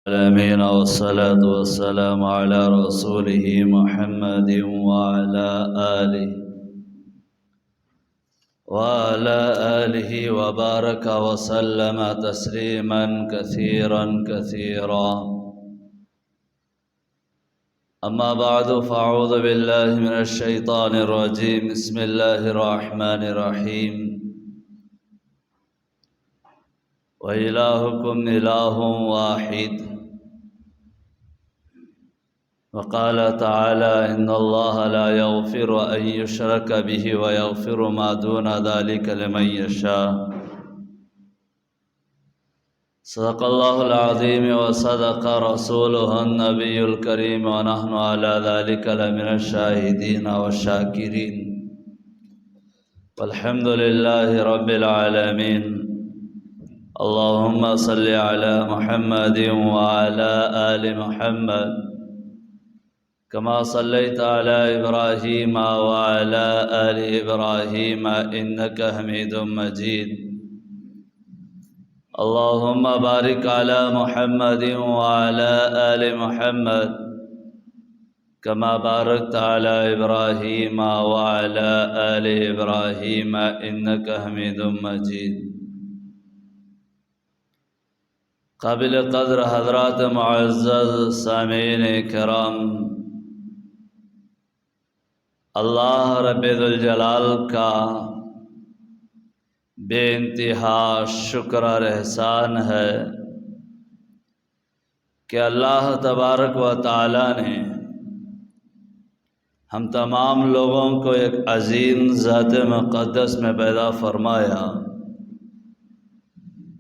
العالمين والصلاة والسلام على رسوله محمد وعلى آله وبارك وسلم تسليما كثيرا أما بعد فأعوذ بالله من الشيطان الرجيم بسم الله الرحمن الرحيم وإلهكم إله واحد وقال تعالى إن الله لا يغفر أن يشرك به ويغفر ما دون ذلك لمن يشاء صدق الله العظيم وصدق رسوله النبي الكريم ونحن على ذلك لمن الشاهدين والشاكرين والحمد لله رب العالمين اللهم صل على محمد وعلى آل محمد كما صليت على إبراهيم وعلى آل إبراهيم إنك حميد مجيد اللهم بارك على محمد وعلى آل محمد كما باركت على إبراهيم وعلى آل إبراهيم إنك حميد مجيد قابل قدر حضرات معزز سامعین کرام، اللہ رب ذوالجلال کا بے انتہا شکر اور احسان ہے کہ اللہ تبارک و تعالی نے ہم تمام لوگوں کو ایک عظیم ذات مقدس میں پیدا فرمایا۔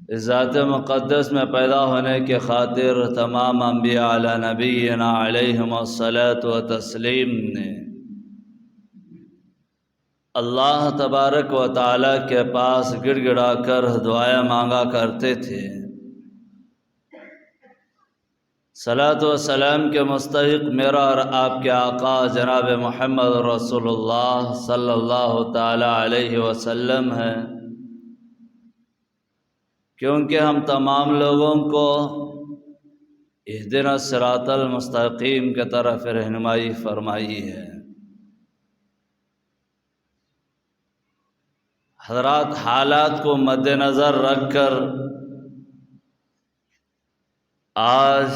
اس ذات مقدس میں پیدا ہونے کے خاطر تمام انبیاء علی نبینا علیہم الصلاۃ و تسلیم نے اللہ تبارک و تعالی کے پاس گڑ گڑا کر دعائیں مانگا کرتے تھے۔ صلاۃ و سلام کے مستحق میرا اور آپ کے آقا جناب محمد رسول اللہ صلی اللہ تعالی علیہ وسلم ہے، کیونکہ ہم تمام لوگوں کو اہدنا الصراط المستقیم کی طرف رہنمائی فرمائی ہے۔ حضرات، حالات کو مد نظر رکھ کر آج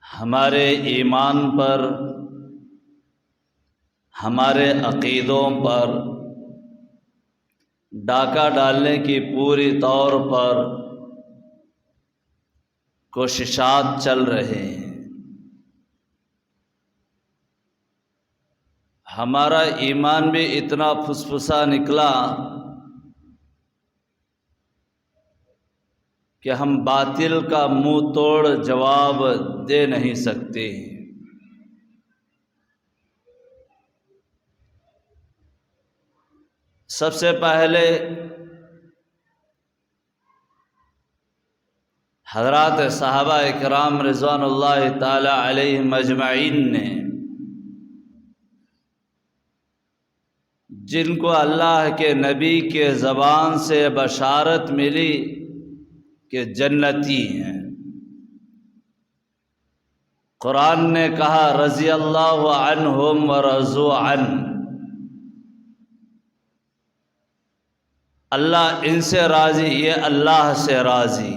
ہمارے ایمان پر، ہمارے عقیدوں پر ڈاکہ ڈالنے کی پوری طور پر کوششات چل رہے ہیں۔ ہمارا ایمان بھی اتنا پھسپھسا نکلا کہ ہم باطل کا منہ توڑ جواب دے نہیں سکتے۔ سب سے پہلے حضرات صحابہ اکرام رضوان اللہ تعالی علیہم اجمعین نے، جن کو اللہ کے نبی کے زبان سے بشارت ملی کہ جنتی ہیں، قرآن نے کہا رضی اللہ عنہم ورضوا عنہ، اللہ ان سے راضی، یہ اللہ سے راضی۔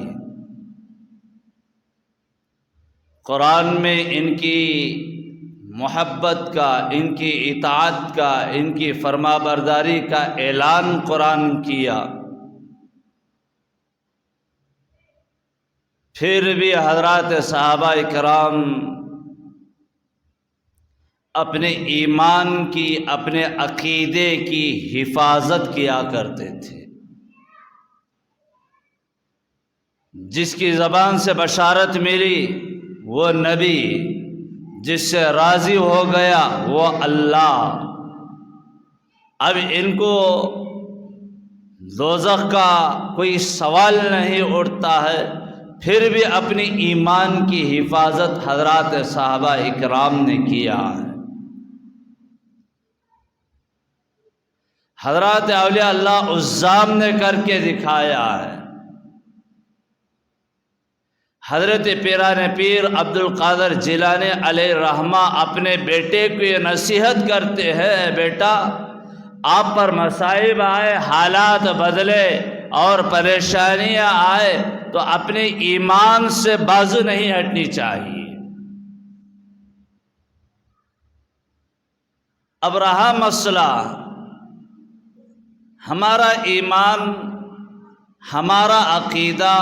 قرآن میں ان کی محبت کا، ان کی اطاعت کا، ان کی فرما برداری کا اعلان قرآن کیا۔ پھر بھی حضرات صحابہ کرام اپنے ایمان کی، اپنے عقیدے کی حفاظت کیا کرتے تھے۔ جس کی زبان سے بشارت ملی وہ نبی، جس سے راضی ہو گیا وہ اللہ۔ اب ان کو دوزخ کا کوئی سوال نہیں اٹھتا ہے، پھر بھی اپنی ایمان کی حفاظت حضرات صحابہ اکرام نے کیا ہے۔ حضرات اولیاء اللہ عزام نے کر کے دکھایا ہے۔ حضرت پیران پیر عبد القادر جیلانی علیہ رحمہ اپنے بیٹے کو یہ نصیحت کرتے ہیں، بیٹا آپ پر مصائب آئے، حالات بدلے اور پریشانیاں آئے تو اپنے ایمان سے بازو نہیں ہٹنی چاہیے۔ اب رہا مسئلہ ہمارا ایمان، ہمارا عقیدہ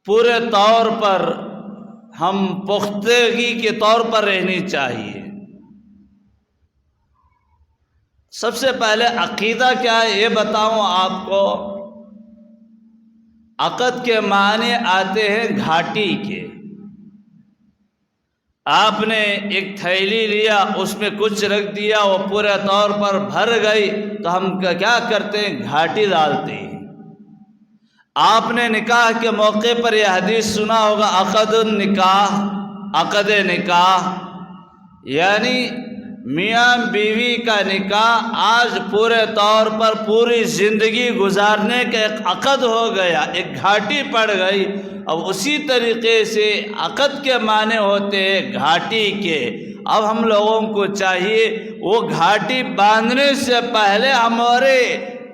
پورے طور پر ہم پختگی کے طور پر رہنی چاہیے۔ سب سے پہلے عقیدہ کیا ہے یہ بتاؤں آپ کو۔ عقد کے معنی آتے ہیں گھاٹی کے۔ آپ نے ایک تھیلی لیا، اس میں کچھ رکھ دیا، وہ پورے طور پر بھر گئی تو ہم کیا کرتے ہیں؟ گھاٹی ڈالتے ہیں۔ آپ نے نکاح کے موقع پر یہ حدیث سنا ہوگا، عقد النکاح، عقد نکاح، یعنی میاں بیوی کا نکاح آج پورے طور پر پوری زندگی گزارنے کا ایک عقد ہو گیا، ایک گھاٹی پڑ گئی۔ اب اسی طریقے سے عقد کے معنی ہوتے ہیں گھاٹی کے۔ اب ہم لوگوں کو چاہیے وہ گھاٹی باندھنے سے پہلے ہمارے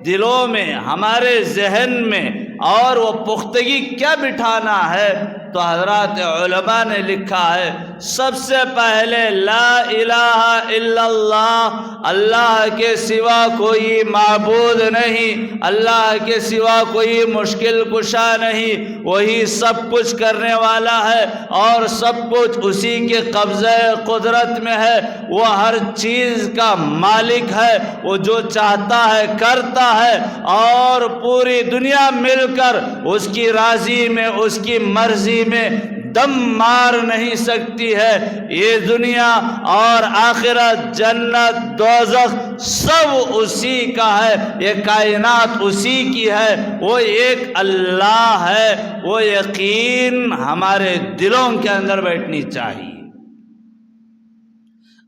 دلوں میں، ہمارے ذہن میں اور وہ پختگی کیا بٹھانا ہے؟ تو حضرات علماء نے لکھا ہے سب سے پہلے لا الہ الا اللہ، اللہ کے سوا کوئی معبود نہیں، اللہ کے سوا کوئی مشکل کشا نہیں، وہی سب کچھ کرنے والا ہے اور سب کچھ اسی کے قبضہ قدرت میں ہے، وہ ہر چیز کا مالک ہے، وہ جو چاہتا ہے کرتا ہے اور پوری دنیا مل کر اس کی راضی میں، اس کی مرضی میں دم مار نہیں سکتی ہے۔ یہ دنیا اور آخرت، جنت دوزخ سب اسی کا ہے، یہ کائنات اسی کی ہے، وہ ایک اللہ ہے۔ وہ یقین ہمارے دلوں کے اندر بیٹھنی چاہیے۔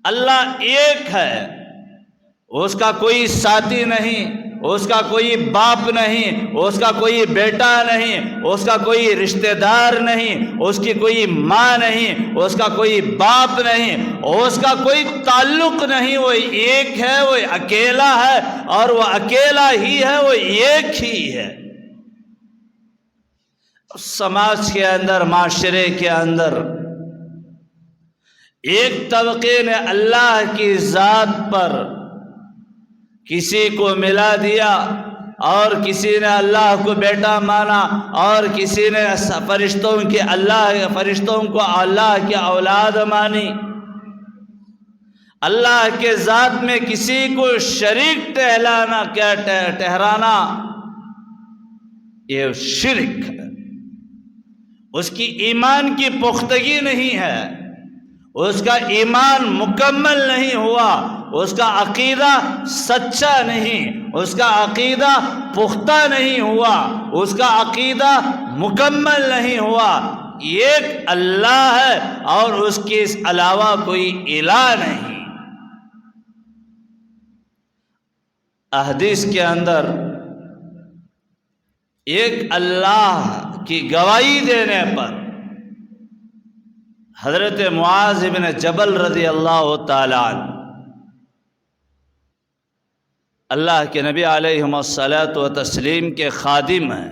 اللہ ایک ہے، اس کا کوئی ساتھی نہیں، اس کا کوئی باپ نہیں، اس کا کوئی بیٹا نہیں، اس کا کوئی رشتہ دار نہیں، اس کی کوئی ماں نہیں، اس کا کوئی باپ نہیں، اس کا کوئی تعلق نہیں۔ وہ ایک ہے، وہ اکیلا ہے اور وہ اکیلا ہی ہے، وہ ایک ہی ہے۔ سماج کے اندر، معاشرے کے اندر ایک طبقے نے اللہ کی ذات پر کسی کو ملا دیا اور کسی نے اللہ کو بیٹا مانا اور کسی نے فرشتوں کو اللہ کی اولاد مانی۔ اللہ کے ذات میں کسی کو شریک ٹھہرانا یہ شرک ہے۔ اس کی ایمان کی پختگی نہیں ہے، اس کا ایمان مکمل نہیں ہوا، اس کا عقیدہ سچا نہیں، اس کا عقیدہ پختہ نہیں ہوا، اس کا عقیدہ مکمل نہیں ہوا۔ ایک اللہ ہے اور اس کے علاوہ کوئی الہ نہیں۔ احادیث کے اندر ایک اللہ کی گواہی دینے پر حضرت معاذ بن جبل رضی اللہ تعالیٰ عنہ، اللہ کے نبی علیہ الصلاۃ والتسلیم کے خادم ہیں،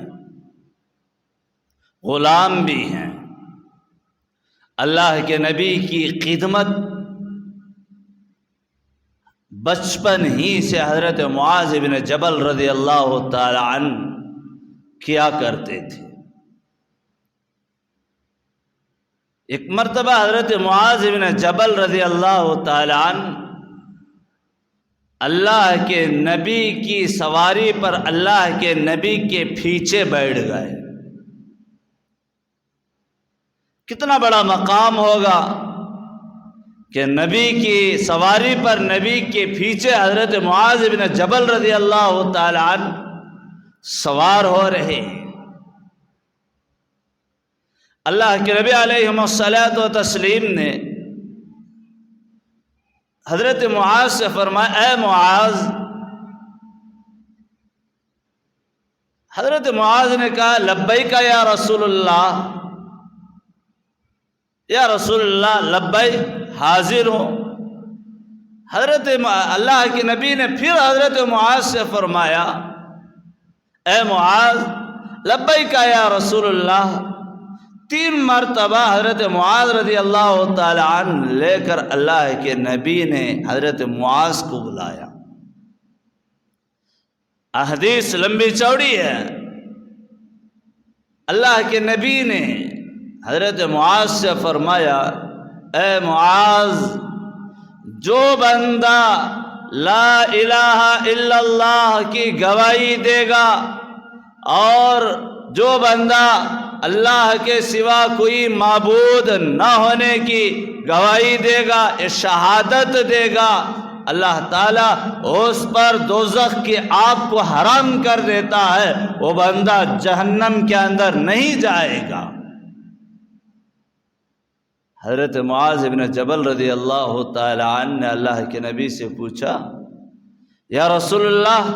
غلام بھی ہیں۔ اللہ کے نبی کی خدمت بچپن ہی سے حضرت معاذ بن جبل رضی اللہ تعالیٰ عنہ کیا کرتے تھے۔ ایک مرتبہ حضرت معاذ بن جبل رضی اللہ تعالیٰ عنہ اللہ کے نبی کی سواری پر اللہ کے نبی کے پیچھے بیٹھ گئے۔ کتنا بڑا مقام ہوگا کہ نبی کی سواری پر نبی کے پیچھے حضرت معاذ بن جبل رضی اللہ تعالیٰ عنہ سوار ہو رہے ہیں۔ اللہ کے نبی علیہ الصلاۃ والتسلیم نے حضرت معاذ سے فرمایا، اے معاذ، حضرت معاذ نے کہا لبیک یا رسول اللہ، یا رسول اللہ لبیک، حاضر ہوں۔ حضرت اللہ کے نبی نے پھر حضرت معاذ سے فرمایا اے معاذ لبیک یا رسول اللہ۔ 3 مرتبہ حضرت معاذ رضی اللہ تعالی عنہ لے کر اللہ کے نبی نے حضرت معاذ کو بلایا۔ حدیث لمبی چوڑی ہے۔ اللہ کے نبی نے حضرت معاذ سے فرمایا اے معاذ، جو بندہ لا الہ الا اللہ کی گواہی دے گا اور جو بندہ اللہ کے سوا کوئی معبود نہ ہونے کی گواہی دے گا، شہادت دے گا، اللہ تعالیٰ اس پر دوزخ کی آگ کو حرام کر دیتا ہے، وہ بندہ جہنم کے اندر نہیں جائے گا۔ حضرت معاذ بن جبل رضی اللہ تعالی عنہ نے اللہ کے نبی سے پوچھا یا رسول اللہ،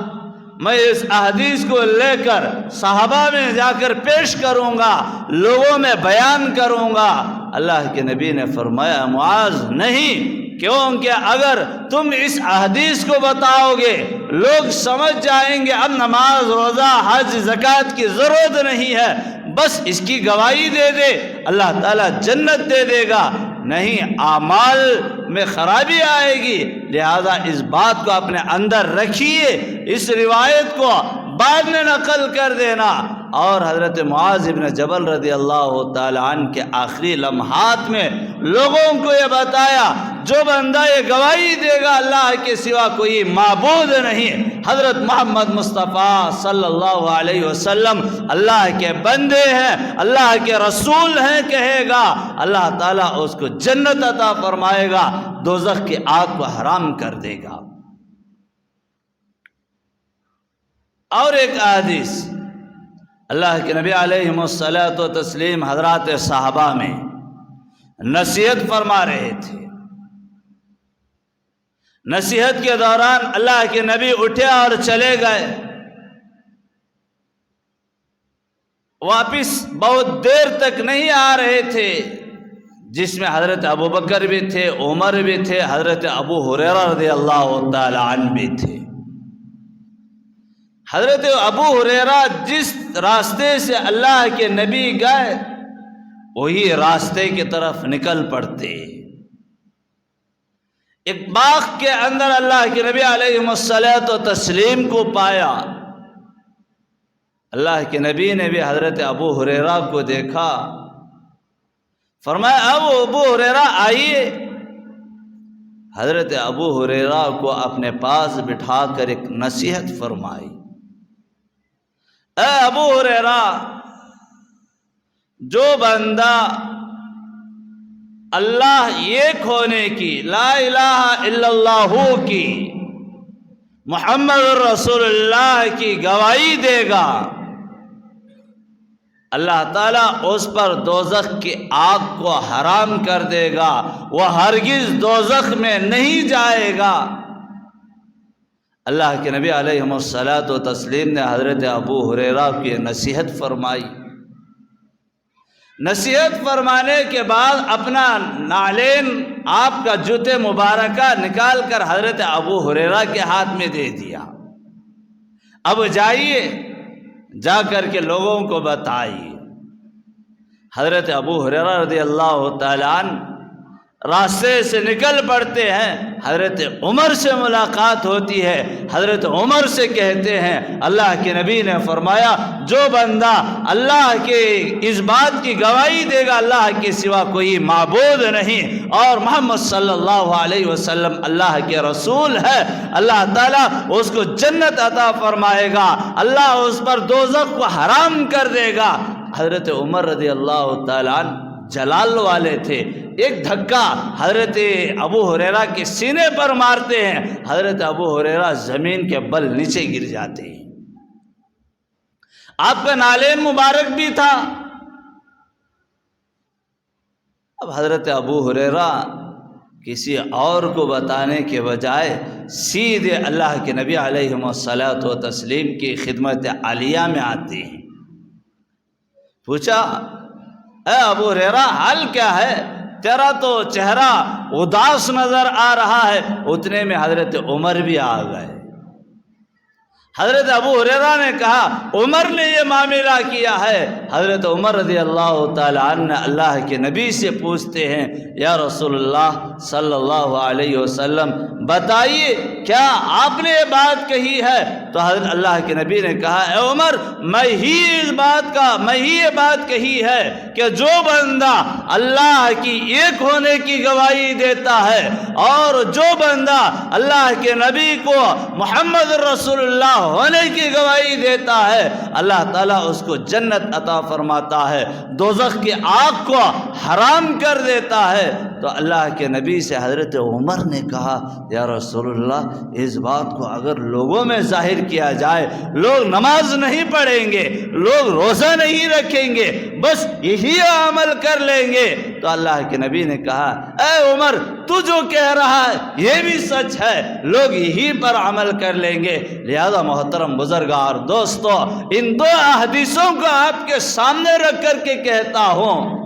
میں اس حدیث کو لے کر صحابہ میں جا کر پیش کروں گا، لوگوں میں بیان کروں گا۔ اللہ کے نبی نے فرمایا معاذ نہیں، کیونکہ اگر تم اس حدیث کو بتاؤ گے لوگ سمجھ جائیں گے اب نماز روزہ حج زکوٰۃ کی ضرورت نہیں ہے، بس اس کی گواہی دے دے اللہ تعالیٰ جنت دے دے گا، نہیں اعمال میں خرابی آئے گی۔ لہذا اس بات کو اپنے اندر رکھیے، اس روایت کو بعد میں نقل کر دینا۔ اور حضرت معاذ بن جبل رضی اللہ تعالی عنہ کے آخری لمحات میں لوگوں کو یہ بتایا جو بندہ یہ گواہی دے گا اللہ کے سوا کوئی معبود نہیں، حضرت محمد مصطفیٰ صلی اللہ علیہ وسلم اللہ کے بندے ہیں، اللہ کے رسول ہیں کہے گا، اللہ تعالیٰ اس کو جنت عطا فرمائے گا، دوزخ کی آگ کو حرام کر دے گا۔ اور ایک حدیث اللہ کے نبی علیہ الصلوۃ والتسلیم حضرات صحابہ میں نصیحت فرما رہے تھے۔ نصیحت کے دوران اللہ کے نبی اٹھے اور چلے گئے، واپس بہت دیر تک نہیں آ رہے تھے، جس میں حضرت ابو بکر بھی تھے، عمر بھی تھے، حضرت ابو ہریرہ رضی اللہ تعالی عنہ بھی تھے۔ حضرت ابو ہریرہ جس راستے سے اللہ کے نبی گئے وہی راستے کی طرف نکل پڑتے۔ ایک باغ کے اندر اللہ کے نبی علیہ الصلوۃ والتسلیم کو پایا۔ اللہ کے نبی نے بھی حضرت ابو ہریرہ کو دیکھا، فرمایا ابو ہریرہ آئیے۔ حضرت ابو ہریرہ کو اپنے پاس بٹھا کر ایک نصیحت فرمائی، اے ابو ہریرہ، جو بندہ اللہ ایک ہونے کی، لا الہ الا اللہ کی، محمد رسول اللہ کی گواہی دے گا، اللہ تعالیٰ اس پر دوزخ کی آگ کو حرام کر دے گا، وہ ہرگز دوزخ میں نہیں جائے گا۔ اللہ کے نبی علیہ الصلوۃ والتسلیم نے حضرت ابو ہریرہ کی نصیحت فرمائی۔ نصیحت فرمانے کے بعد اپنا نعلین، آپ کا جوتے مبارکہ نکال کر حضرت ابو ہریرہ کے ہاتھ میں دے دیا، اب جائیے جا کر کے لوگوں کو بتائیے۔ حضرت ابو ہریرہ رضی اللہ تعالی عنہ راستے سے نکل پڑتے ہیں، حضرت عمر سے ملاقات ہوتی ہے، حضرت عمر سے کہتے ہیں اللہ کے نبی نے فرمایا جو بندہ اللہ کے اس بات کی گواہی دے گا اللہ کے سوا کوئی معبود نہیں اور محمد صلی اللہ علیہ وسلم اللہ کے رسول ہے، اللہ تعالیٰ اس کو جنت عطا فرمائے گا، اللہ اس پر دوزخ کو حرام کر دے گا۔ حضرت عمر رضی اللہ تعالیٰ عنہ جلال والے تھے، ایک دھکا حضرت ابو ہریرہ کے سینے پر مارتے ہیں، حضرت ابو ہریرہ زمین کے بل نیچے گر جاتے ہیں۔ آپ کا نعلین مبارک بھی تھا۔ اب حضرت ابو ہریرہ کسی اور کو بتانے کے بجائے سیدھے اللہ کے نبی علیہ الصلوۃ والتسلیم کی خدمت عالیہ میں آتے ہیں۔ پوچھا اے ابو ہریرہ حال کیا ہے، تیرا تو چہرہ اداس نظر آ رہا ہے۔ اتنے میں حضرت عمر بھی آ گئے۔ حضرت ابو ہریرہ نے کہا عمر نے یہ معاملہ کیا ہے۔ حضرت عمر رضی اللہ تعالی عنہ اللہ کے نبی سے پوچھتے ہیں یا رسول اللہ صلی اللہ علیہ وسلم بتائیے کیا آپ نے یہ بات کہی ہے؟ تو حضرت اللہ کے نبی نے کہا اے عمر میں ہی یہ بات کہی ہے کہ جو بندہ اللہ کی ایک ہونے کی گواہی دیتا ہے اور جو بندہ اللہ کے نبی کو محمد رسول اللہ ہونے کی گواہی دیتا ہے اللہ تعالیٰ اس کو جنت عطا فرماتا ہے، دوزخ کی آگ کو حرام کر دیتا ہے۔ تو اللہ کے نبی سے حضرت عمر نے کہا یا رسول اللہ اس بات کو اگر لوگوں میں ظاہر کیا جائے، لوگ نماز نہیں پڑھیں گے، لوگ روزہ نہیں رکھیں گے، بس یہی عمل کر لیں گے۔ تو اللہ کے نبی نے کہا اے عمر تو جو کہہ رہا ہے یہ بھی سچ ہے، لوگ یہی پر عمل کر لیں گے۔ لہذا محترم بزرگار دوستو، ان دو احادیثوں کو آپ کے سامنے رکھ کر کے کہتا ہوں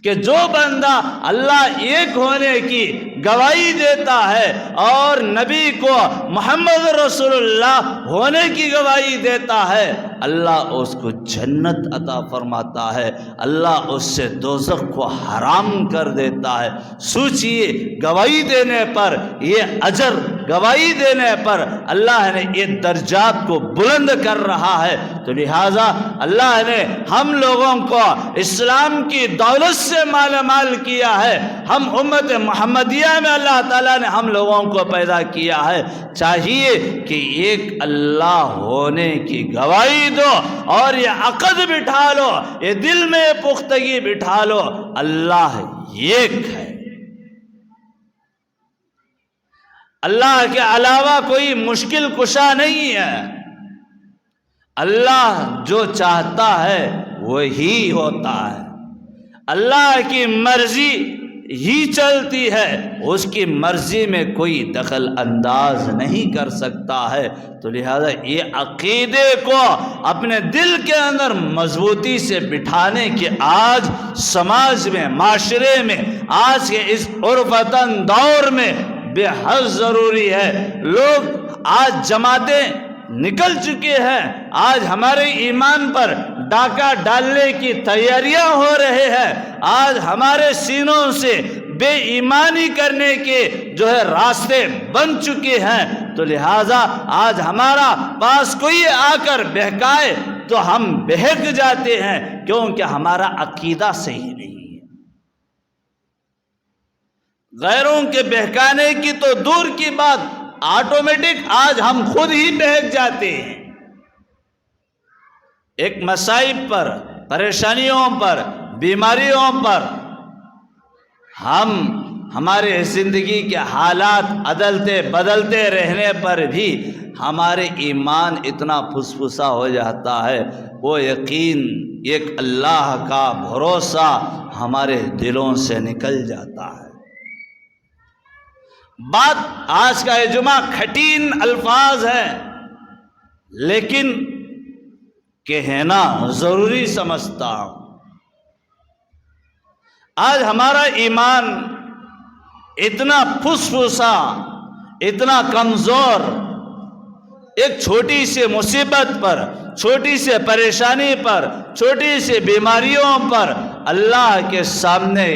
کہ جو بندہ اللہ ایک ہونے کی گواہی دیتا ہے اور نبی کو محمد رسول اللہ ہونے کی گواہی دیتا ہے اللہ اس کو جنت عطا فرماتا ہے، اللہ اس سے دوزخ کو حرام کر دیتا ہے۔ سوچئے گواہی دینے پر یہ اجر، گواہی دینے پر اللہ نے یہ درجات کو بلند کر رہا ہے۔ تو لہٰذا اللہ نے ہم لوگوں کو اسلام کی دولت سے مالا مال کیا ہے، ہم امت محمدیہ میں اللہ تعالیٰ نے ہم لوگوں کو پیدا کیا ہے۔ چاہیے کہ ایک اللہ ہونے کی گواہی دو اور یہ عقد بٹھا لو، یہ دل میں پختگی بٹھا لو، اللہ ایک ہے، اللہ کے علاوہ کوئی مشکل کشا نہیں ہے، اللہ جو چاہتا ہے وہی ہوتا ہے، اللہ کی مرضی ہی چلتی ہے، اس کی مرضی میں کوئی دخل انداز نہیں کر سکتا ہے۔ تو لہذا یہ عقیدے کو اپنے دل کے اندر مضبوطی سے بٹھانے کے آج سماج میں، معاشرے میں، آج کے اس عرفتاً دور میں بے حد ضروری ہے۔ لوگ آج جماعتیں نکل چکے ہیں، آج ہمارے ایمان پر ڈاکہ ڈالنے کی تیاریاں ہو رہے ہیں، آج ہمارے سینوں سے بے ایمانی کرنے کے جو ہے راستے بن چکے ہیں۔ تو لہٰذا آج ہمارا پاس کوئی آ کر بہکائے تو ہم بہک جاتے ہیں، کیونکہ ہمارا عقیدہ صحیح نہیں ہے۔ غیروں کے بہکانے کی تو دور کی بات، آٹومیٹک آج ہم خود ہی بہک جاتے ہیں۔ ایک مصائب پر، پریشانیوں پر، بیماریوں پر ہمارے زندگی کے حالات عدلتے بدلتے رہنے پر بھی ہمارے ایمان اتنا پھسپھسا ہو جاتا ہے، وہ یقین، ایک اللہ کا بھروسہ ہمارے دلوں سے نکل جاتا ہے۔ بات آج کا اجماع کھٹین الفاظ ہے، لیکن کہنا ضروری سمجھتا ہوں۔ آج ہمارا ایمان اتنا پھسپھسا، اتنا کمزور، ایک چھوٹی سی مصیبت پر، چھوٹی سی پریشانی پر، چھوٹی سی بیماریوں پر اللہ کے سامنے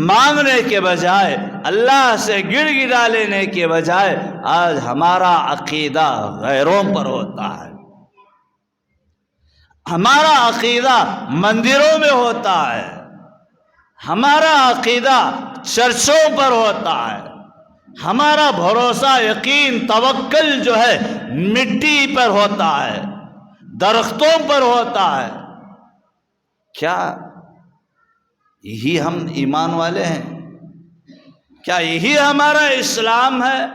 مانگنے کے بجائے، اللہ سے گڑ گڑا لینے کے بجائے آج ہمارا عقیدہ غیروں پر ہوتا ہے، ہمارا عقیدہ مندروں میں ہوتا ہے، ہمارا عقیدہ چرچوں پر ہوتا ہے، ہمارا بھروسہ، یقین، توکل جو ہے مٹی پر ہوتا ہے، درختوں پر ہوتا ہے۔ کیا یہی ہم ایمان والے ہیں؟ کیا یہی ہمارا اسلام ہے؟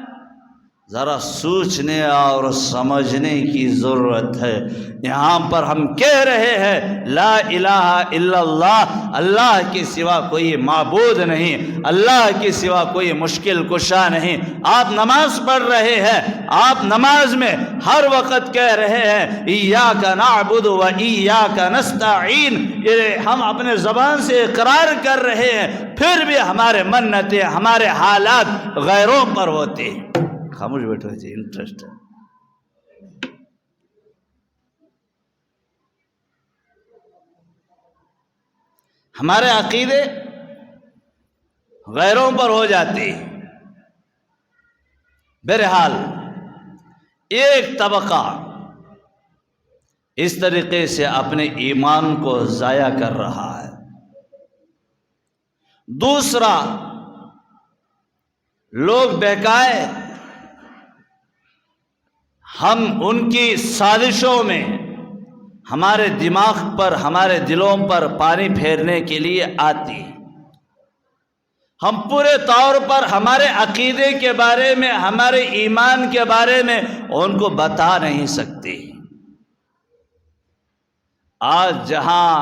ذرا سوچنے اور سمجھنے کی ضرورت ہے۔ یہاں پر ہم کہہ رہے ہیں لا الہ الا اللہ، اللہ کے سوا کوئی معبود نہیں، اللہ کے سوا کوئی مشکل کشا نہیں۔ آپ نماز پڑھ رہے ہیں، آپ نماز میں ہر وقت کہہ رہے ہیں ایاک نعبد و ایاک نستعین، یہ ہم اپنے زبان سے اقرار کر رہے ہیں، پھر بھی ہمارے منتیں، ہمارے حالات غیروں پر ہوتے ہیں۔ خاموش بیٹھو جی، انٹرسٹ ہے۔ ہمارے عقیدے غیروں پر ہو جاتے ہیں۔ بہرحال ایک طبقہ اس طریقے سے اپنے ایمان کو ضائع کر رہا ہے، دوسرا لوگ بہکائے ہم ان کی سازشوں میں ہمارے دماغ پر، ہمارے دلوں پر پانی پھیرنے کے لیے آتی، ہم پورے طور پر ہمارے عقیدے کے بارے میں، ہمارے ایمان کے بارے میں ان کو بتا نہیں سکتے۔ آج جہاں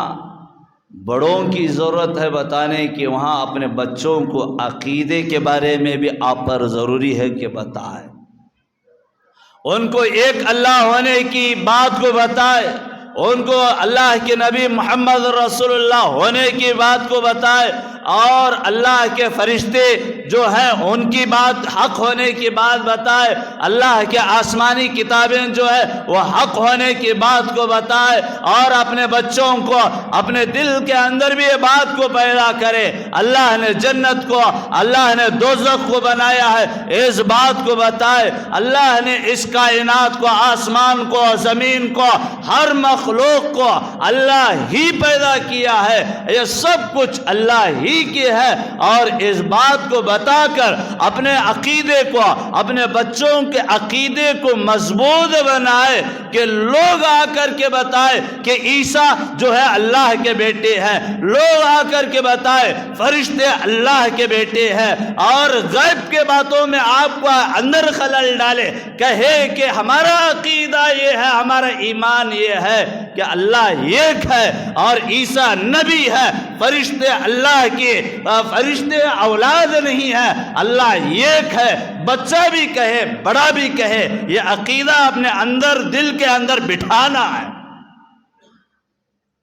بڑوں کی ضرورت ہے بتانے کی، وہاں اپنے بچوں کو عقیدے کے بارے میں بھی آپ پر ضروری ہے کہ بتائیں، ان کو ایک اللہ ہونے کی بات کو بتائے، ان کو اللہ کے نبی محمد رسول اللہ ہونے کی بات کو بتائے، اور اللہ کے فرشتے جو ہیں ان کی بات حق ہونے کی بات بتائے، اللہ کے آسمانی کتابیں جو ہے وہ حق ہونے کی بات کو بتائے، اور اپنے بچوں کو اپنے دل کے اندر بھی یہ بات کو پیدا کرے اللہ نے جنت کو، اللہ نے دوزخ کو بنایا ہے، اس بات کو بتائے، اللہ نے اس کائنات کو، آسمان کو، زمین کو، ہر مخلوق کو اللہ ہی پیدا کیا ہے، یہ سب کچھ اللہ ہی کی ہے، اور اس بات کو بتا کر اپنے عقیدے کو، اپنے بچوں کے عقیدے کو مضبوط بنائے کہ لوگ آ کر کے بتائے کہ عیسیٰ جو ہے اللہ کے بیٹے ہیں، لوگ آ کر کے بتائے فرشتے اللہ کے بیٹے ہیں، اور غیب کے باتوں میں آپ کو اندر خلل ڈالے، کہے کہ ہمارا عقیدہ یہ ہے، ہمارا ایمان یہ ہے کہ اللہ ایک ہے اور عیسیٰ نبی ہے، فرشتے اللہ کی، فرشتے اولاد نہیں ہے، اللہ ایک ہے۔ بچہ بھی کہے، بڑا بھی کہے، یہ عقیدہ اپنے اندر، دل کے اندر بٹھانا ہے،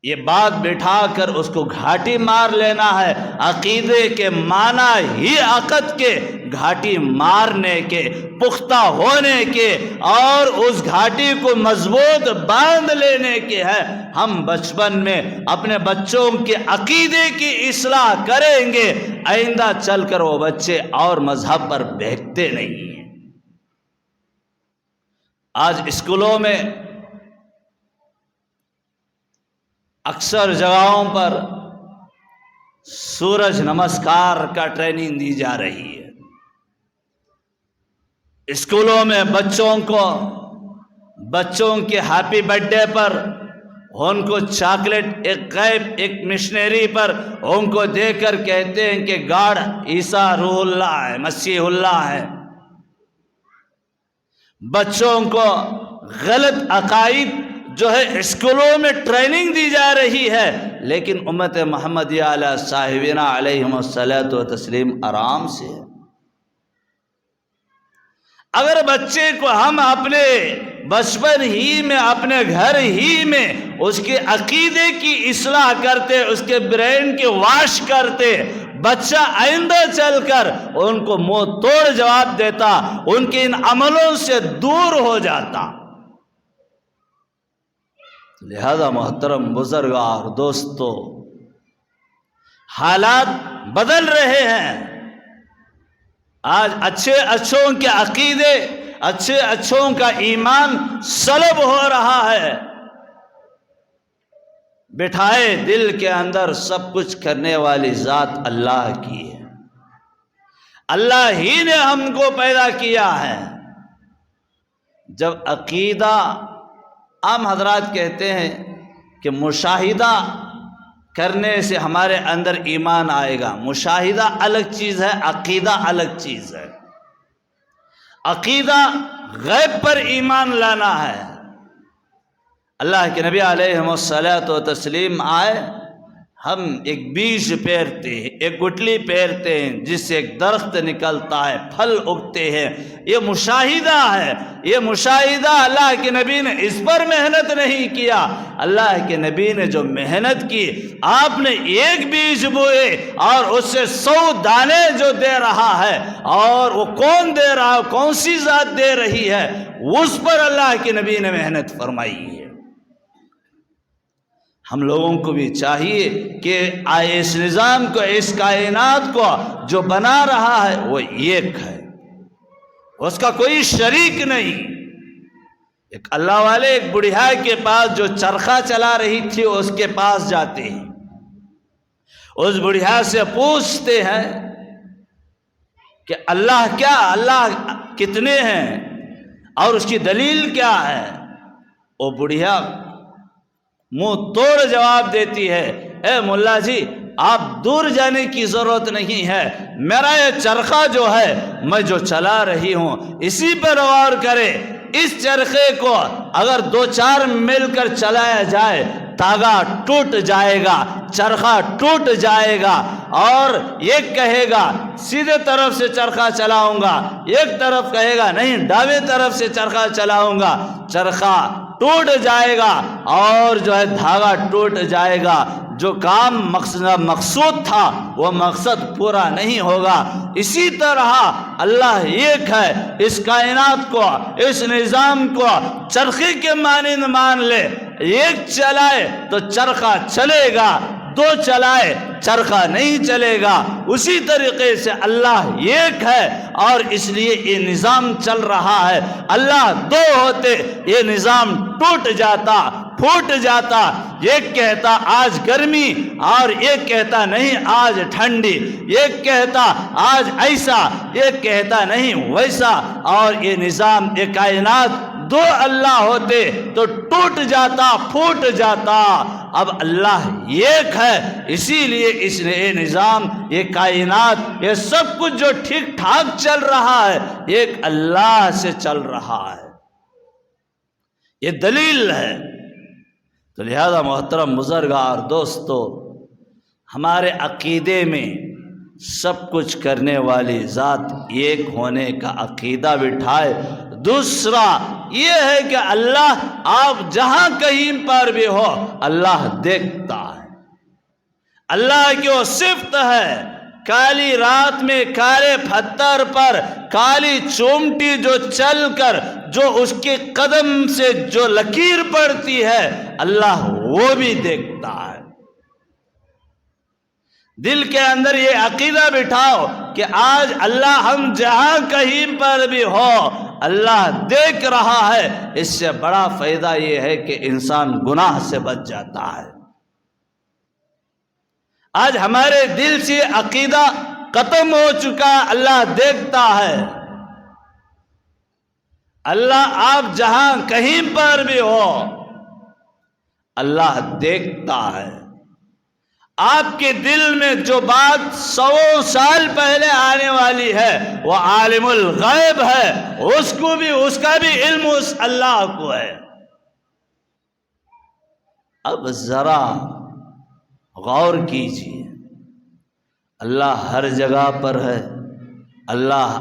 یہ بات بٹھا کر اس کو گھاٹی مار لینا ہے۔ عقیدے کے معنی ہی عقد کے، گھاٹی مارنے کے، پختہ ہونے کے، اور اس گھاٹی کو مضبوط باندھ لینے کے ہے۔ ہم بچپن میں اپنے بچوں کے عقیدے کی اصلاح کریں گے، آئندہ چل کر وہ بچے اور مذہب پر بہکتے نہیں ہیں۔ آج اسکولوں میں اکثر جگہوں پر سورج نمسکار کا ٹریننگ دی جا رہی ہے۔ اسکولوں میں بچوں کے ہیپی برتھ ڈے پر ان کو چاکلیٹ، ایک مشنری پر ان کو دے کر کہتے ہیں کہ گاڈ عیسیٰ روح اللہ ہے، مسیح اللہ ہے۔ بچوں کو غلط عقائد جو ہے اسکولوں میں ٹریننگ دی جا رہی ہے، لیکن امت محمدیہ علیہ صاحبنا علیہم الصلاۃ والتسلیم آرام سے ہے۔ اگر بچے کو ہم اپنے بچپن ہی میں، اپنے گھر ہی میں اس کے عقیدے کی اصلاح کرتے، اس کے برین کی واش کرتے، بچہ آئندہ چل کر ان کو منہ توڑ جواب دیتا، ان کے ان عملوں سے دور ہو جاتا۔ لہذا محترم بزرگار دوستو، حالات بدل رہے ہیں۔ آج اچھوں کے عقیدے، اچھوں کا ایمان سلب ہو رہا ہے۔ بٹھائے دل کے اندر سب کچھ کرنے والی ذات اللہ کی ہے، اللہ ہی نے ہم کو پیدا کیا ہے۔ جب عقیدہ، عام حضرات کہتے ہیں کہ مشاہدہ کرنے سے ہمارے اندر ایمان آئے گا، مشاہدہ الگ چیز ہے، عقیدہ الگ چیز ہے۔ عقیدہ غیب پر ایمان لانا ہے۔ اللہ کے نبی علیہ الصلوۃ والتسلیم آئے، ہم ایک بیج پیرتے ہیں، ایک گٹلی پیرتے ہیں جس سے ایک درخت نکلتا ہے، پھل اگتے ہیں، یہ مشاہدہ ہے۔ یہ مشاہدہ اللہ کے نبی نے اس پر محنت نہیں کیا، اللہ کے نبی نے جو محنت کی، آپ نے ایک بیج بوئے اور اس سے 100 دانے جو دے رہا ہے، اور وہ کون دے رہا ہے، کون سی ذات دے رہی ہے، اس پر اللہ کے نبی نے محنت فرمائی ہے۔ ہم لوگوں کو بھی چاہیے کہ اس نظام کو، اس کائنات کو جو بنا رہا ہے وہ ایک ہے، اس کا کوئی شریک نہیں۔ ایک اللہ والے ایک بڑھیا کے پاس جو چرخہ چلا رہی تھی، اس کے پاس جاتے ہیں، اس بڑھیا سے پوچھتے ہیں کہ اللہ کیا، اللہ کتنے ہیں اور اس کی دلیل کیا ہے؟ وہ بڑھیا منہ توڑ جواب دیتی ہے، اے ملا جی، آپ دور جانے کی ضرورت نہیں ہے، میرا یہ چرخہ جو ہے میں جو چلا رہی ہوں اسی پر غور کرے۔ اس چرخے کو اگر 2-4 مل کر چلایا جائے، تاگا ٹوٹ جائے گا، چرخہ ٹوٹ جائے گا، اور ایک کہے گا سیدھے طرف سے چرخہ چلاؤں گا، ایک طرف کہے گا نہیں ڈاوے طرف سے چرخہ چلاؤں گا، چرخہ ٹوٹ جائے گا اور جو ہے دھاگا ٹوٹ جائے گا، جو کام مقصود تھا وہ مقصد پورا نہیں ہوگا۔ اسی طرح اللہ ایک ہے، اس کائنات کو، اس نظام کو چرخے کے مانند مان لے، ایک چلائے تو چرخہ چلے گا، 2 چلائے چرخہ نہیں چلے گا۔ اسی طریقے سے اللہ ایک ہے اور اس لیے یہ نظام چل رہا ہے۔ اللہ 2 ہوتے یہ نظام ٹوٹ جاتا، پھوٹ جاتا، ایک کہتا آج گرمی اور ایک کہتا نہیں آج ٹھنڈی، ایک کہتا آج ایسا، ایک کہتا نہیں ویسا، اور یہ نظام، یہ کائنات 2 اللہ ہوتے تو ٹوٹ جاتا، پھوٹ جاتا۔ اب اللہ ایک ہے، اسی لیے اس نے یہ نظام، یہ کائنات، یہ سب کچھ جو ٹھیک ٹھاک چل رہا ہے ایک اللہ سے چل رہا ہے، یہ دلیل ہے۔ تو لہذا محترم بزرگار دوستو، ہمارے عقیدے میں سب کچھ کرنے والی ذات ایک ہونے کا عقیدہ بٹھائے۔ دوسرا یہ ہے کہ اللہ، آپ جہاں کہیں پر بھی ہو اللہ دیکھتا ہے، اللہ کی وہ صفت ہے۔ کالی رات میں کالے پتھر پر کالی چومٹی جو چل کر جو اس کے قدم سے جو لکیر پڑتی ہے، اللہ وہ بھی دیکھتا ہے۔ دل کے اندر یہ عقیدہ بٹھاؤ کہ آج اللہ، ہم جہاں کہیں پر بھی ہو اللہ دیکھ رہا ہے۔ اس سے بڑا فائدہ یہ ہے کہ انسان گناہ سے بچ جاتا ہے۔ آج ہمارے دل سے عقیدہ ختم ہو چکا، اللہ دیکھتا ہے۔ اللہ، آپ جہاں کہیں پر بھی ہو اللہ دیکھتا ہے۔ آپ کے دل میں جو بات 100 سال پہلے آنے والی ہے وہ عالم الغیب ہے، اس کا بھی علم اس اللہ کو ہے۔ اب ذرا غور کیجیے، اللہ ہر جگہ پر ہے، اللہ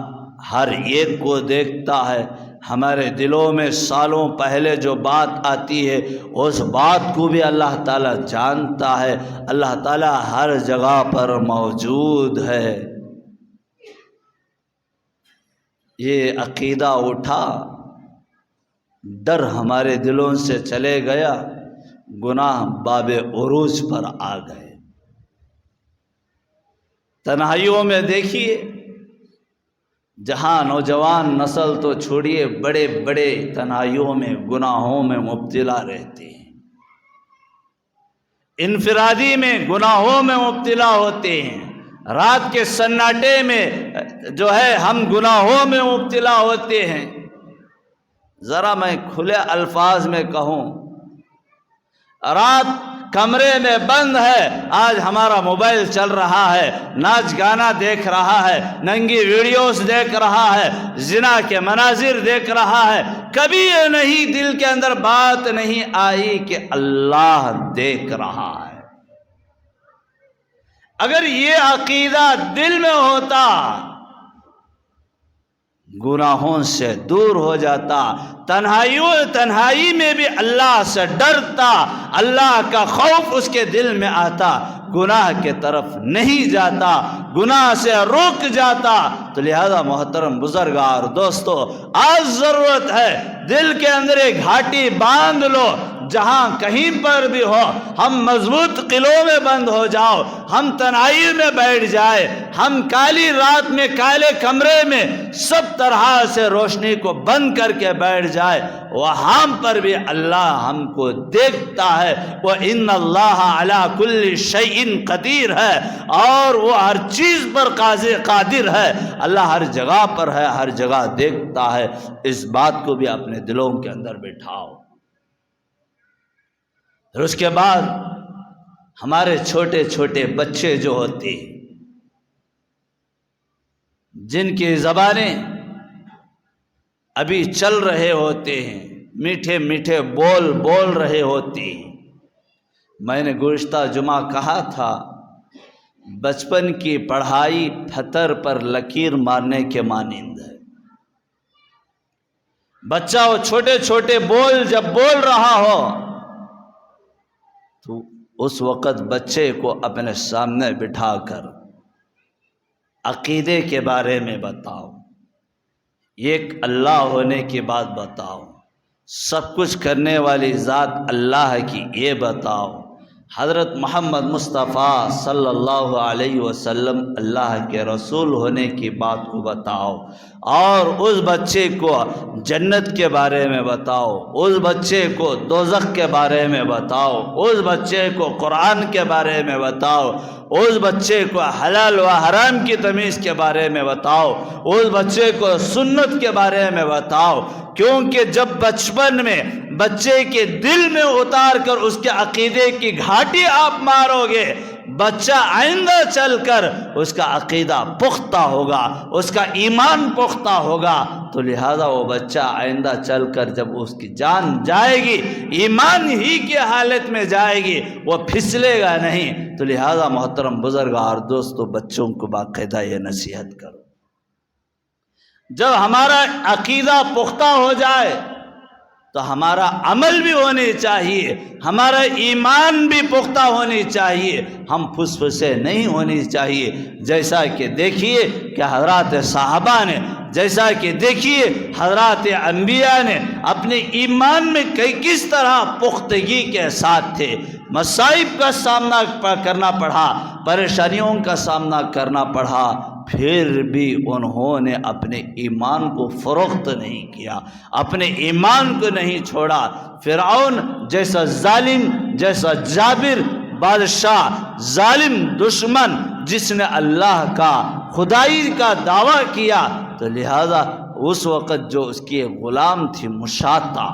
ہر ایک کو دیکھتا ہے۔ ہمارے دلوں میں سالوں پہلے جو بات آتی ہے اس بات کو بھی اللہ تعالیٰ جانتا ہے۔ اللہ تعالیٰ ہر جگہ پر موجود ہے۔ یہ عقیدہ اٹھا، ڈر ہمارے دلوں سے چلے گیا، گناہ باب عروج پر آ گئے۔ تنہائیوں میں دیکھیے، جہاں نوجوان نسل تو چھوڑیے، بڑے بڑے تنہائیوں میں، گناہوں میں مبتلا رہتے ہیں، انفرادی میں گناہوں میں مبتلا ہوتے ہیں، رات کے سناٹے میں جو ہے ہم گناہوں میں مبتلا ہوتے ہیں۔ ذرا میں کھلے الفاظ میں کہوں، رات کمرے میں بند ہے، آج ہمارا موبائل چل رہا ہے، ناچ گانا دیکھ رہا ہے، ننگی ویڈیوز دیکھ رہا ہے، زنا کے مناظر دیکھ رہا ہے، کبھی یہ نہیں دل کے اندر بات نہیں آئی کہ اللہ دیکھ رہا ہے۔ اگر یہ عقیدہ دل میں ہوتا، گناہوں سے دور ہو جاتا، تنہائی میں بھی اللہ سے ڈرتا، اللہ کا خوف اس کے دل میں آتا، گناہ کے طرف نہیں جاتا، گناہ سے رک جاتا۔ تو لہذا محترم بزرگار دوستو، آج ضرورت ہے دل کے اندر ایک گھاٹی باندھ لو، جہاں کہیں پر بھی ہو ہم مضبوط قلعوں میں بند ہو جاؤ، ہم تنہائی میں بیٹھ جائے، ہم کالی رات میں کالے کمرے میں سب طرح سے روشنی کو بند کر کے بیٹھ جائے، وہاں پر بھی اللہ ہم کو دیکھتا ہے۔ وَإِنَّ اللَّهَ عَلَى كُلِّ شَيْءٍ قَدِيرٌ ہے، اور وہ ہر چیز پر قادر ہے، اللہ ہر جگہ پر ہے، ہر جگہ دیکھتا ہے۔ اس بات کو بھی اپنے دلوں کے اندر بٹھاؤ۔ پھر اس کے بعد ہمارے چھوٹے چھوٹے بچے جو ہوتے ہیں، جن کی زبانیں ابھی چل رہے ہوتے ہیں، میٹھے میٹھے بول رہے ہوتے ہیں، میں نے گزشتہ جمعہ کہا تھا بچپن کی پڑھائی پتھر پر لکیر مارنے کے مانند ہے۔ بچہ وہ چھوٹے چھوٹے بول جب بول رہا ہو تو اس وقت بچے کو اپنے سامنے بٹھا کر عقیدے کے بارے میں بتاؤ، ایک اللہ ہونے کی بات بتاؤ، سب کچھ کرنے والی ذات اللہ کی یہ بتاؤ، حضرت محمد مصطفیٰ صلی اللہ علیہ وسلم اللہ کے رسول ہونے کی بات کو بتاؤ، اور اس بچے کو جنت کے بارے میں بتاؤ، اس بچے کو دوزخ کے بارے میں بتاؤ، اس بچے کو قرآن کے بارے میں بتاؤ، اس بچے کو حلال و حرام کی تمیز کے بارے میں بتاؤ، اس بچے کو سنت کے بارے میں بتاؤ۔ کیونکہ جب بچپن میں بچے کے دل میں اتار کر اس کے عقیدے کی گھاٹی آپ مارو گے، بچہ آئندہ چل کر اس کا عقیدہ پختہ ہوگا، اس کا ایمان پختہ ہوگا، تو لہذا وہ بچہ آئندہ چل کر جب اس کی جان جائے گی ایمان ہی کی حالت میں جائے گی، وہ پھسلے گا نہیں۔ تو لہذا محترم بزرگار دوستو، بچوں کو باقاعدہ یہ نصیحت کرو۔ جب ہمارا عقیدہ پختہ ہو جائے تو ہمارا عمل بھی ہونی چاہیے، ہمارا ایمان بھی پختہ ہونی چاہیے، ہم پھسپھسے نہیں ہونی چاہیے۔ جیسا کہ دیکھیے کہ حضرات صحابہ نے، جیسا کہ دیکھیے حضرات انبیاء نے اپنے ایمان میں کس طرح پختگی کے ساتھ تھے، مصائب کا سامنا کرنا پڑا، پریشانیوں کا سامنا کرنا پڑا، پھر بھی انہوں نے اپنے ایمان کو فروخت نہیں کیا، اپنے ایمان کو نہیں چھوڑا۔ فرعون جیسا ظالم، جیسا جابر بادشاہ، ظالم دشمن، جس نے اللہ کا خدائی کا دعویٰ کیا، تو لہذا اس وقت جو اس کی غلام تھی مشاطہ،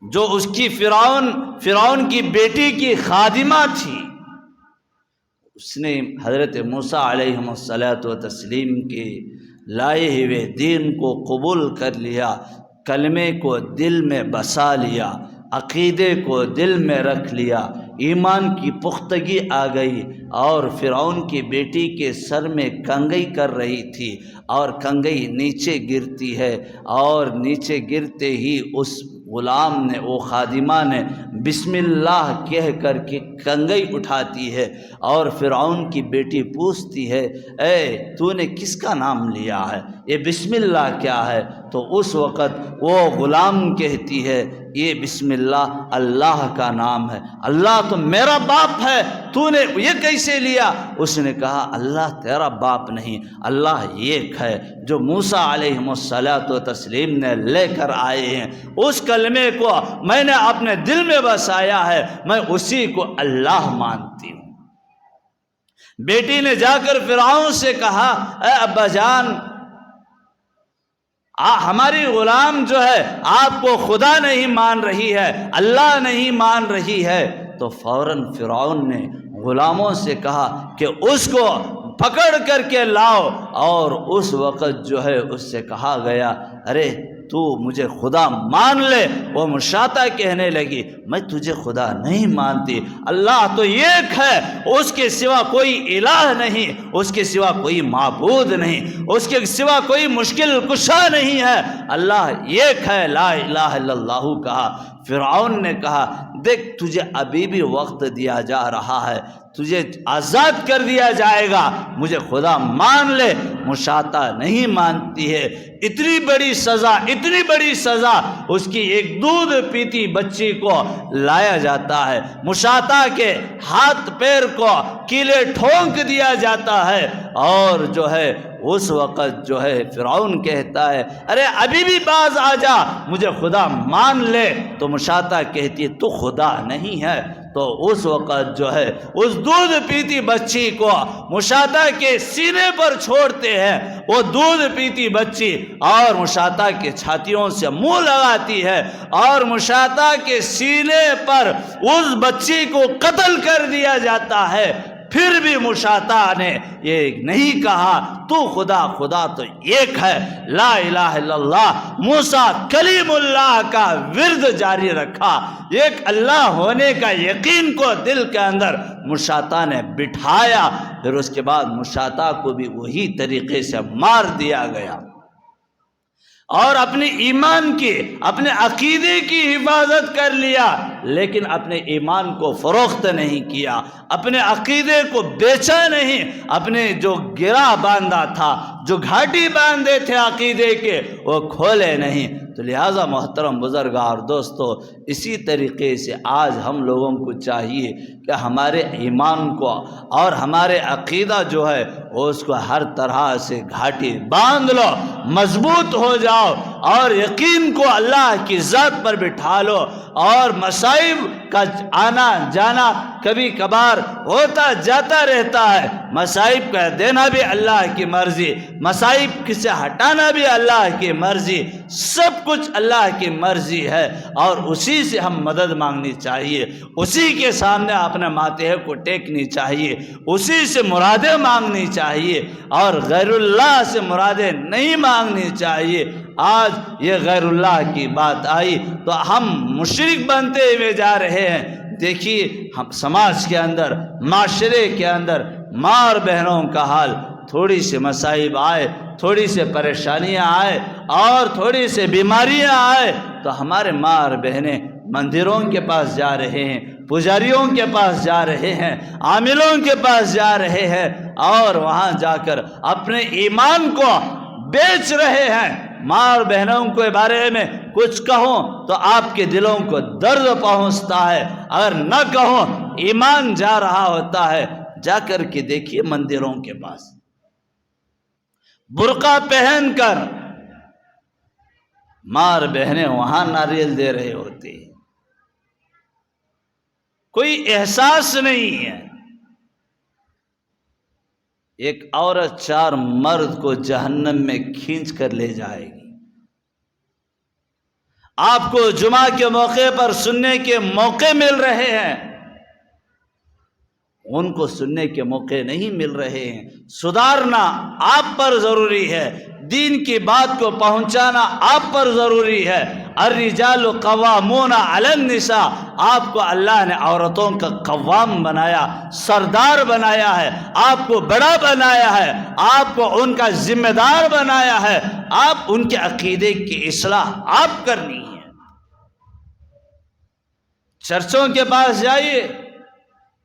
جو اس کی فرعون کی بیٹی کی خادمہ تھی، اس نے حضرت موسیٰ علیہ السلام کے لائے ہوئے دین کو قبول کر لیا، کلمے کو دل میں بسا لیا، عقیدے کو دل میں رکھ لیا، ایمان کی پختگی آ گئی، اور فرعون کی بیٹی کے سر میں کنگھی کر رہی تھی، اور کنگھی نیچے گرتی ہے، اور نیچے گرتے ہی اس غلام نے، وہ خادمہ نے بسم اللہ کہہ کر کے کنگھی اٹھاتی ہے، اور فرعون کی بیٹی پوچھتی ہے اے تو نے کس کا نام لیا ہے، یہ بسم اللہ کیا ہے؟ تو اس وقت وہ غلام کہتی ہے یہ بسم اللہ اللہ کا نام ہے، اللہ تو میرا باپ ہے، تو نے یہ کیسے لیا؟ اس نے کہا اللہ تیرا باپ نہیں، اللہ ایک ہے جو موسیٰ علیہ السلام نے لے کر آئے ہیں، اس کلمے کو میں نے اپنے دل میں بسایا ہے، میں اسی کو اللہ مانتی ہوں۔ بیٹی نے جا کر فرعون سے کہا اے ابا جان، ہماری غلام جو ہے آپ کو خدا نہیں مان رہی ہے، اللہ نہیں مان رہی ہے، تو فوراً فرعون نے غلاموں سے کہا کہ اس کو پکڑ کر کے لاؤ، اور اس وقت جو ہے اس سے کہا گیا ارے تو مجھے خدا مان لے۔ وہ مشاطہ کہنے لگی میں تجھے خدا نہیں مانتی، اللہ تو ایک ہے، اس کے سوا کوئی الہ نہیں، اس کے سوا کوئی معبود نہیں، اس کے سوا کوئی مشکل کشا نہیں ہے، اللہ ایک ہے، لا الہ الا اللہ کہا۔ فرعون نے کہا دیکھ تجھے ابھی بھی وقت دیا جا رہا ہے، تجھے آزاد کر دیا جائے گا، مجھے خدا مان لے۔ مشاطہ نہیں مانتی ہے، اتنی بڑی سزا، اتنی بڑی سزا، اس کی ایک دودھ پیتی بچی کو لایا جاتا ہے، مشاطہ کے ہاتھ پیر کو کیلے ٹھونک دیا جاتا ہے، اور جو ہے اس وقت جو ہے فرعون کہتا ہے ارے ابھی بھی باز آ جا، مجھے خدا مان لے۔ تو مشاطہ کہتی ہے تو خدا نہیں ہے۔ تو اس وقت جو ہے اس دودھ پیتی بچی کو مشاطہ کے سینے پر چھوڑتے ہیں، وہ دودھ پیتی بچی اور مشاطہ کے چھاتیوں سے منہ لگاتی ہے، اور مشاطہ کے سینے پر اس بچی کو قتل کر دیا جاتا ہے۔ پھر بھی مشاطہ نے یہ نہیں کہا تو خدا، خدا تو ایک ہے، لا الہ الا اللہ۔ موسیٰ کلیم اللہ کا ورد جاری رکھا، ایک اللہ ہونے کا یقین کو دل کے اندر مشاطہ نے بٹھایا، پھر اس کے بعد مشاطہ کو بھی وہی طریقے سے مار دیا گیا، اور اپنے ایمان کی، اپنے عقیدے کی حفاظت کر لیا، لیکن اپنے ایمان کو فروخت نہیں کیا، اپنے عقیدے کو بیچا نہیں، اپنے جو گرہ باندھا تھا، جو گھاٹی باندھے تھے عقیدے کے، وہ کھولے نہیں۔ تو لہٰذا محترم بزرگار دوستو، اسی طریقے سے آج ہم لوگوں کو چاہیے کہ ہمارے ایمان کو اور ہمارے عقیدہ جو ہے اس کو ہر طرح سے گھاٹی باندھ لو، مضبوط ہو جاؤ، اور یقین کو اللہ کی ذات پر بٹھا لو، اور مصائب کا آنا جانا کبھی کبھار ہوتا جاتا رہتا ہے، مصائب کا دینا بھی اللہ کی مرضی، مصائب سے ہٹانا بھی اللہ کی مرضی، سب کچھ اللہ کی مرضی ہے، اور اسی سے ہم مدد مانگنی چاہیے، اسی کے سامنے اپنے ماتھے کو ٹیکنی چاہیے، اسی سے مرادیں مانگنی چاہیے، اور غیر اللہ سے مرادیں نہیں مانگنی چاہیے۔ آج یہ غیر اللہ کی بات آئی تو ہم مشرک بنتے ہوئے جا رہے ہیں۔ دیکھیے ہم سماج کے اندر، معاشرے کے اندر ماں بہنوں کا حال، تھوڑی سی مصائب آئے، تھوڑی سی پریشانیاں آئے، اور تھوڑی سی بیماریاں آئے تو ہمارے ماں بہنیں مندروں کے پاس جا رہے ہیں، پجاریوں کے پاس جا رہے ہیں، عاملوں کے پاس جا رہے ہیں، اور وہاں جا کر اپنے ایمان کو بیچ رہے ہیں۔ ماں بہنوں کے بارے میں کچھ کہوں تو آپ کے دلوں کو درد پہنچتا ہے، اگر نہ کہوں ایمان جا رہا ہوتا ہے۔ جا کر کے دیکھیے مندروں کے پاس برقع پہن کر ماں بہنیں وہاں ناریل دے رہے ہوتے ہیں، کوئی احساس نہیں ہے۔ ایک عورت 4 مرد کو جہنم میں کھینچ کر لے جائے گی۔ آپ کو جمعہ کے موقع پر سننے کے موقع مل رہے ہیں، ان کو سننے کے موقع نہیں مل رہے ہیں۔ سدھارنا آپ پر ضروری ہے، دین کی بات کو پہنچانا آپ پر ضروری ہے۔ الرجال قوامون علی النساء، آپ کو اللہ نے عورتوں کا قوام بنایا، سردار بنایا ہے، آپ کو بڑا بنایا ہے، آپ کو ان کا ذمہ دار بنایا ہے، آپ ان کے عقیدے کی اصلاح آپ کرنی ہے۔ چرچوں کے پاس جائیے،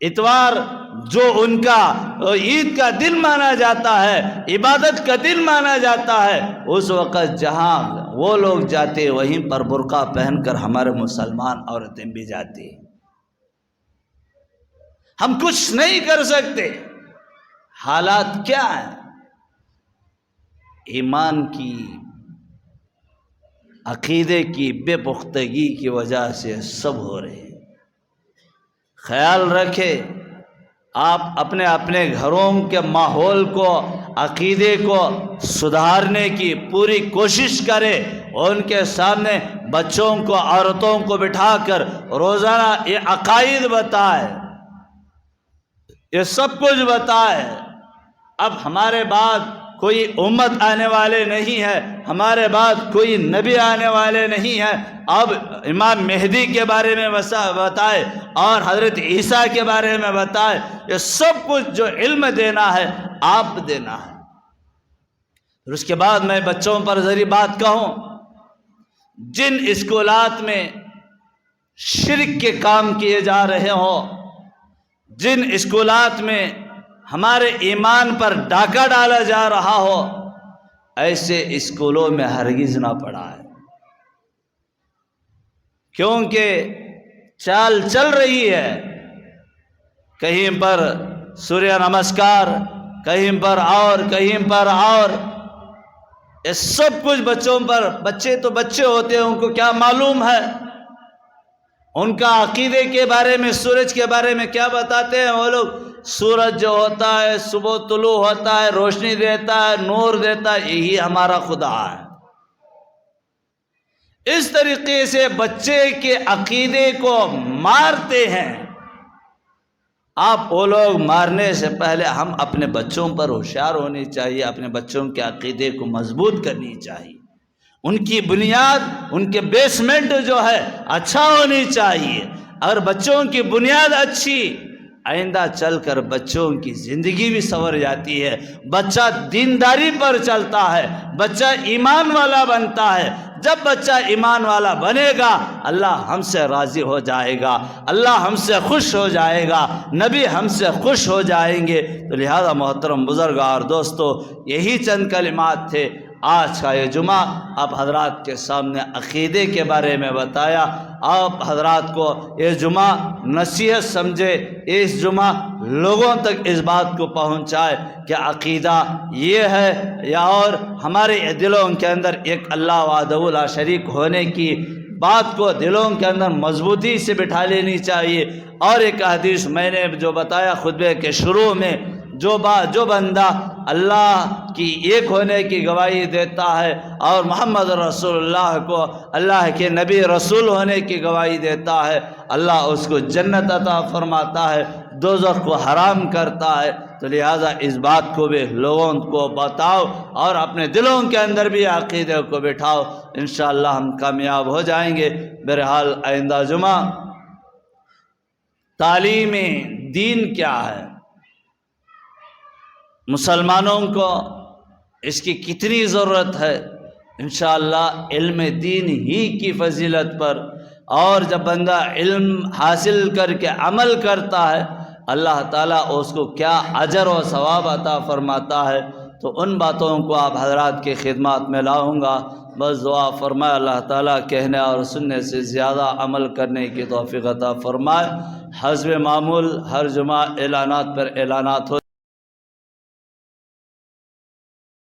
اتوار جو ان کا عید کا دن مانا جاتا ہے، عبادت کا دن مانا جاتا ہے، اس وقت جہاں وہ لوگ جاتے وہیں پر برقع پہن کر ہمارے مسلمان عورتیں بھی جاتی۔ ہم کچھ نہیں کر سکتے۔ حالات کیا ہیں؟ ایمان کی، عقیدے کی بے پختگی کی وجہ سے سب ہو رہے ہیں۔ خیال رکھے، آپ اپنے اپنے گھروں کے ماحول کو، عقیدے کو سدھارنے کی پوری کوشش کریں، ان کے سامنے بچوں کو، عورتوں کو بٹھا کر روزانہ یہ عقائد بتائے، یہ سب کچھ بتائے۔ اب ہمارے بعد کوئی امت آنے والے نہیں ہے، ہمارے بعد کوئی نبی آنے والے نہیں ہے۔ اب امام مہدی کے بارے میں بتائے اور حضرت عیسیٰ کے بارے میں بتائے، یہ سب کچھ جو علم دینا ہے آپ دینا ہے۔ پھر اس کے بعد میں بچوں پر ذری بات کہوں، جن اسکولات میں شرک کے کام کیے جا رہے ہوں، جن اسکولات میں ہمارے ایمان پر ڈاکہ ڈالا جا رہا ہو، ایسے اسکولوں میں ہرگز نہ پڑھائے، کیونکہ چال چل رہی ہے، کہیں پر سوریہ نمسکار، کہیں پر اور کہیں پر اور، یہ سب کچھ بچوں پر، بچے تو بچے ہوتے ہیں، ان کو کیا معلوم ہے؟ ان کا عقیدے کے بارے میں، سورج کے بارے میں کیا بتاتے ہیں وہ لوگ؟ سورج جو ہوتا ہے صبح طلوع ہوتا ہے، روشنی دیتا ہے، نور دیتا ہے، یہی ہمارا خدا ہے۔ اس طریقے سے بچے کے عقیدے کو مارتے ہیں۔ آپ وہ لوگ مارنے سے پہلے ہم اپنے بچوں پر ہوشیار ہونی چاہیے، اپنے بچوں کے عقیدے کو مضبوط کرنی چاہیے، ان کی بنیاد، ان کے بیسمنٹ جو ہے اچھا ہونی چاہیے۔ اگر بچوں کی بنیاد اچھی، آئندہ چل کر بچوں کی زندگی بھی سنور جاتی ہے، بچہ دینداری پر چلتا ہے، بچہ ایمان والا بنتا ہے۔ جب بچہ ایمان والا بنے گا، اللہ ہم سے راضی ہو جائے گا، اللہ ہم سے خوش ہو جائے گا، نبی ہم سے خوش ہو جائیں گے۔ تو لہذا محترم بزرگار دوستو، یہی چند کلمات تھے آج کا یہ جمعہ۔ آپ حضرات کے سامنے عقیدے کے بارے میں بتایا، آپ حضرات کو یہ جمعہ نصیحت سمجھے، اس جمعہ لوگوں تک اس بات کو پہنچائے کہ عقیدہ یہ ہے، یا اور ہمارے دلوں کے اندر ایک اللہ وحدہ لا شریک ہونے کی بات کو دلوں کے اندر مضبوطی سے بٹھا لینی چاہیے۔ اور ایک حدیث میں نے جو بتایا خطبے کے شروع میں، جو بندہ اللہ کی ایک ہونے کی گواہی دیتا ہے اور محمد رسول اللہ کو اللہ کے نبی رسول ہونے کی گواہی دیتا ہے، اللہ اس کو جنت عطا فرماتا ہے، دوزخ کو حرام کرتا ہے۔ تو لہٰذا اس بات کو بھی لوگوں کو بتاؤ اور اپنے دلوں کے اندر بھی عقیدے کو بٹھاؤ، انشاءاللہ ہم کامیاب ہو جائیں گے۔ بہرحال آئندہ جمعہ تعلیم دین کیا ہے، مسلمانوں کو اس کی کتنی ضرورت ہے، انشاءاللہ علم دین ہی کی فضیلت پر، اور جب بندہ علم حاصل کر کے عمل کرتا ہے، اللہ تعالیٰ اس کو کیا اجر و ثواب عطا فرماتا ہے۔ تو ان باتوں کو آپ حضرات کی خدمات میں لاؤں گا، بس دعا فرمائے اللہ تعالیٰ کہنے اور سننے سے زیادہ عمل کرنے کی توفیق عطا فرمائے۔ حسب معمول ہر جمعہ اعلانات پر اعلانات ہو